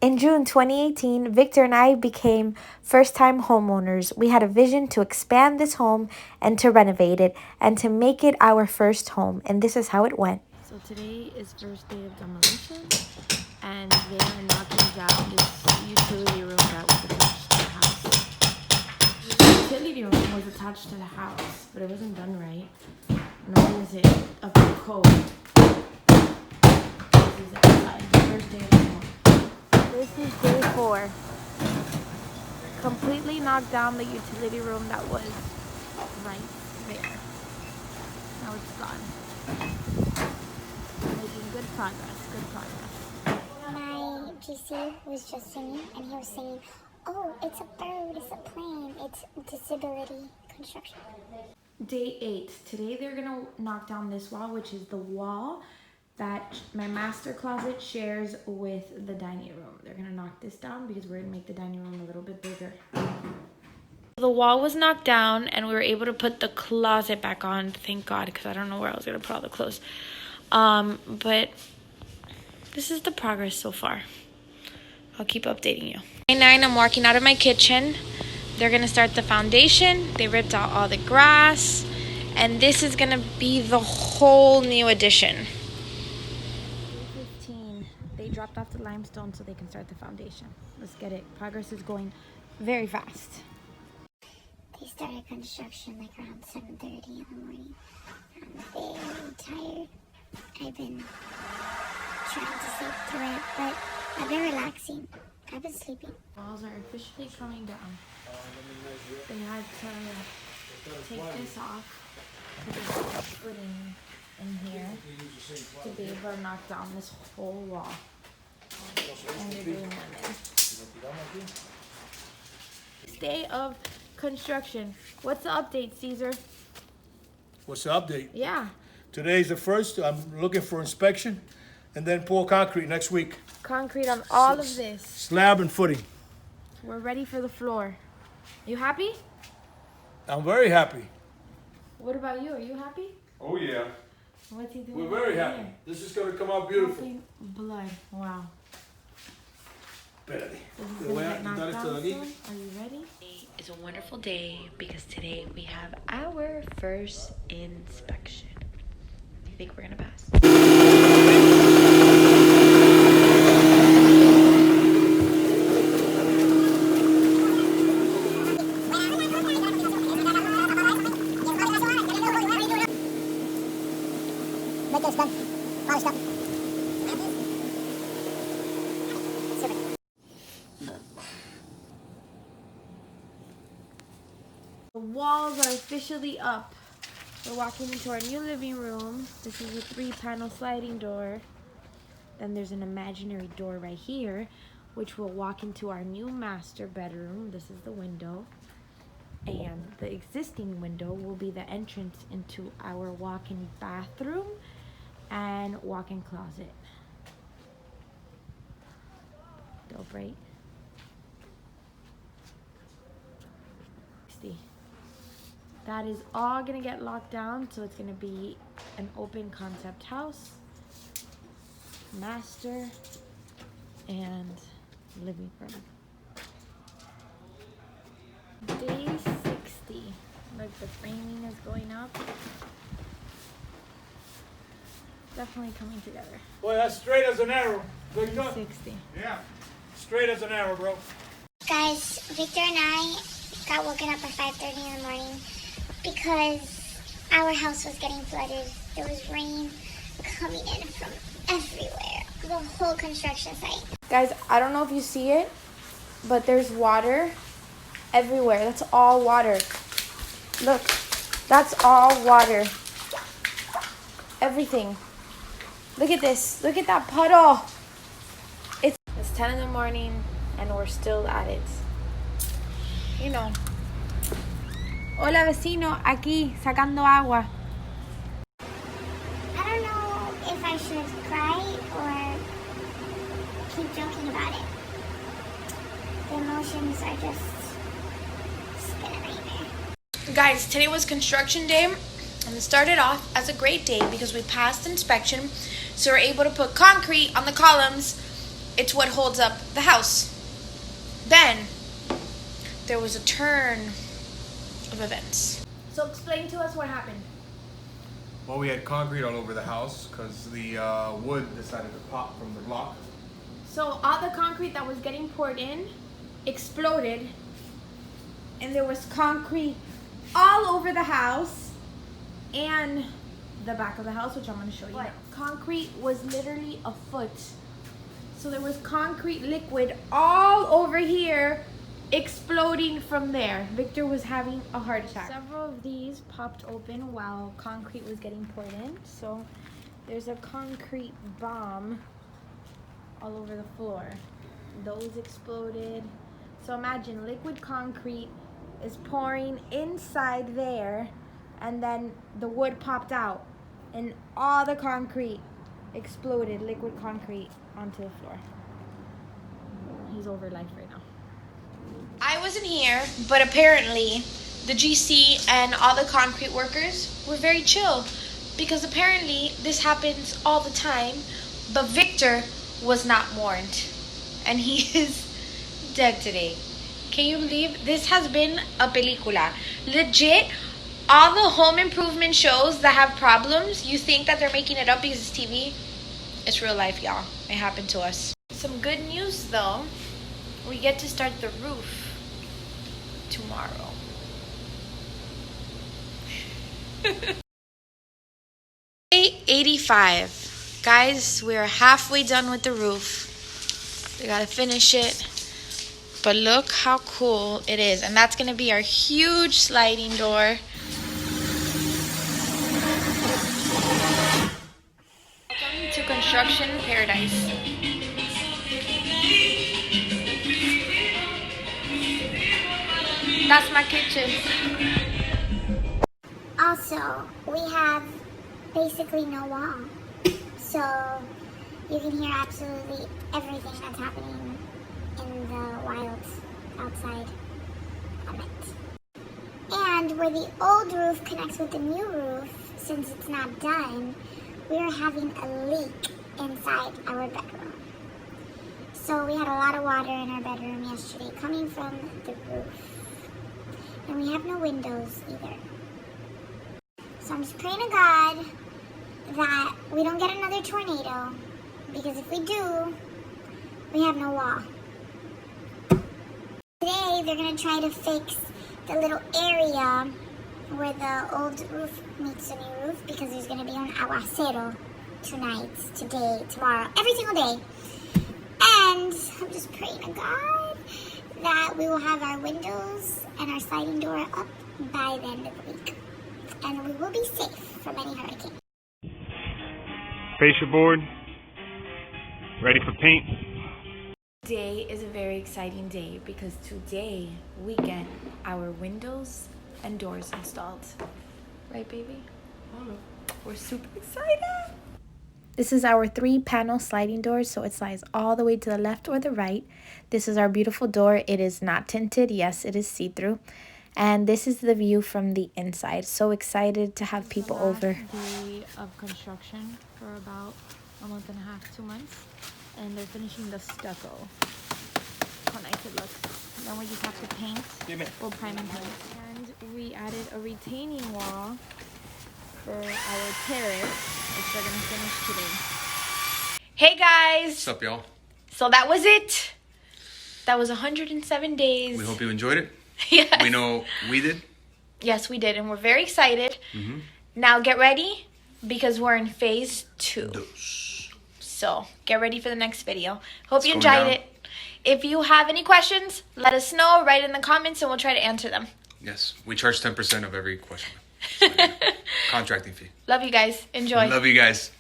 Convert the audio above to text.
In June 2018, Victor and I became first-time homeowners. We had a vision to expand this home and to renovate it and to make it our first home. And this is how it went. So today is first day of demolition, and they are knocking down this utility room that was attached to the house. The utility room was attached to the house, but it wasn't done right. Nor was it up to code. This is outside, the first day of the home. This is day 4. Completely knocked down the utility room that was right there. Now it's gone. Making good progress, good progress. My GC was just singing, and he was singing, "Oh, it's a bird, it's a plane, it's disability construction." Day 8. Today they're gonna knock down this wall, which is the wall that my master closet shares with the dining room. They're gonna knock this down because we're gonna make the dining room a little bit bigger. The wall was knocked down and we were able to put the closet back on, thank God, because I don't know where I was gonna put all the clothes. But this is the progress so far. I'll keep updating you. Day 9, I'm walking out of my kitchen. They're gonna start the foundation. They ripped out all the grass, and this is gonna be the whole new addition. 15. They dropped off the limestone so they can start the foundation. Let's get it. Progress is going very fast. They started construction like around 7:30 in the morning. I'm very tired. I've been trying to sleep through it, but I've been relaxing. I've been sleeping. Walls are officially coming down. They had to take this off to put the footing in here to be able to knock down this whole wall. And they're doing that. Day of construction. What's the update, Caesar? What's the update? Yeah. Today's the first. I'm looking for inspection, and then pour concrete next week. Concrete on all of this. Slab and footing. We're ready for the floor. You happy? I'm very happy. What about you? Are you happy? Oh yeah. What's he doing? We're very over happy. here? This is going to come out beautiful. Dropping blood. Wow. Espérate. This is Te gonna voy a get knocked quitar esto down de soon. aquí. Are you ready? It's a wonderful day because today we have our first inspection. I think we're gonna pass. Make done. Polished up. The walls are officially up. We're walking into our new living room. This is a 3-panel sliding door. Then there's an imaginary door right here, which will walk into our new master bedroom. This is the window. And the existing window will be the entrance into our walk-in bathroom and walk-in closet. Dope, right? See. That is all gonna get locked down, so it's gonna be an open concept house, master, and living room. Day 60. Look, the framing is going up. Definitely coming together. Boy, that's straight as an arrow. Good job. 60. Yeah. Straight as an arrow, bro. Guys, Victor and I got woken up at 5:30 in the morning because our house was getting flooded. There was rain coming in from everywhere. The whole construction site. Guys, I don't know if you see it, but there's water everywhere. That's all water. Look, that's all water. Everything. Look at this. Look at that puddle. It's 10 in the morning and we're still at it. You know. Hola vecino, aquí sacando agua. I don't know if I should cry or keep joking about it. The emotions are just been a nightmare. Guys, today was construction day, and it started off as a great day because we passed inspection, so we're able to put concrete on the columns it's what holds up the house. Then there was a turn of events. So explain to us what happened. Well, we had concrete all over the house because the wood decided to pop from the block. So all the concrete that was getting poured in exploded, and there was concrete all over the house and the back of the house, which I'm going to show you now. Concrete was literally a foot. So there was concrete liquid all over here exploding from there. Victor was having a heart attack. Several of these popped open while concrete was getting poured in. So there's a concrete bomb all over the floor. Those exploded. So imagine liquid concrete is pouring inside there, and then the wood popped out and all the concrete exploded, liquid concrete, onto the floor. He's over life right now. I wasn't here, but apparently the GC and all the concrete workers were very chill, because apparently this happens all the time, but Victor was not warned, and he is dead today. Can you believe this has been a película? Legit, all the home improvement shows that have problems, you think that they're making it up because it's TV. It's real life, y'all. It happened to us. Some good news though. We get to start the roof tomorrow. Day 85. Guys, we're halfway done with the roof. We gotta finish it. But look how cool it is. And that's gonna be our huge sliding door. Welcome to construction paradise. That's my kitchen. Also, we have basically no wall. So you can hear absolutely everything that's happening in the wild outside of it. And where the old roof connects with the new roof, since it's not done, we are having a leak inside our bedroom. So we had a lot of water in our bedroom yesterday coming from the roof. And we have no windows either. So I'm just praying to God that we don't get another tornado, because if we do, we have no wall. Today they're going to try to fix the little area where the old roof meets the new roof, because there's going to be an aguacero tonight, today, tomorrow, every single day. And I'm just praying to God that we will have our windows and our sliding door up by the end of the week. And we will be safe from any hurricane. Fascia board. Ready for paint. Today is a very exciting day because today we get our windows and doors installed. Right, baby? We're super excited. This is our 3-panel sliding door, so it slides all the way to the left or the right. This is our beautiful door. It is not tinted. Yes, it is see-through. And this is the view from the inside. So excited to have people over. Day of construction for about a month and a half, 2 months. And they're finishing the stucco. How nice it looks. Then we just have to paint. We'll prime and paint. And we added a retaining wall for our terrace, which they're gonna finish today. Hey guys! What's up, y'all? So that was it. That was 107 days. We hope you enjoyed it. Yes. We know we did. Yes, we did, and we're very excited. Mm-hmm. Now get ready, because we're in phase 2. So get ready for the next video. Hope you enjoyed it. If you have any questions, let us know. Write in the comments, and we'll try to answer them. Yes, we charge 10% of every question. Contracting fee. Love you guys. Enjoy. Love you guys.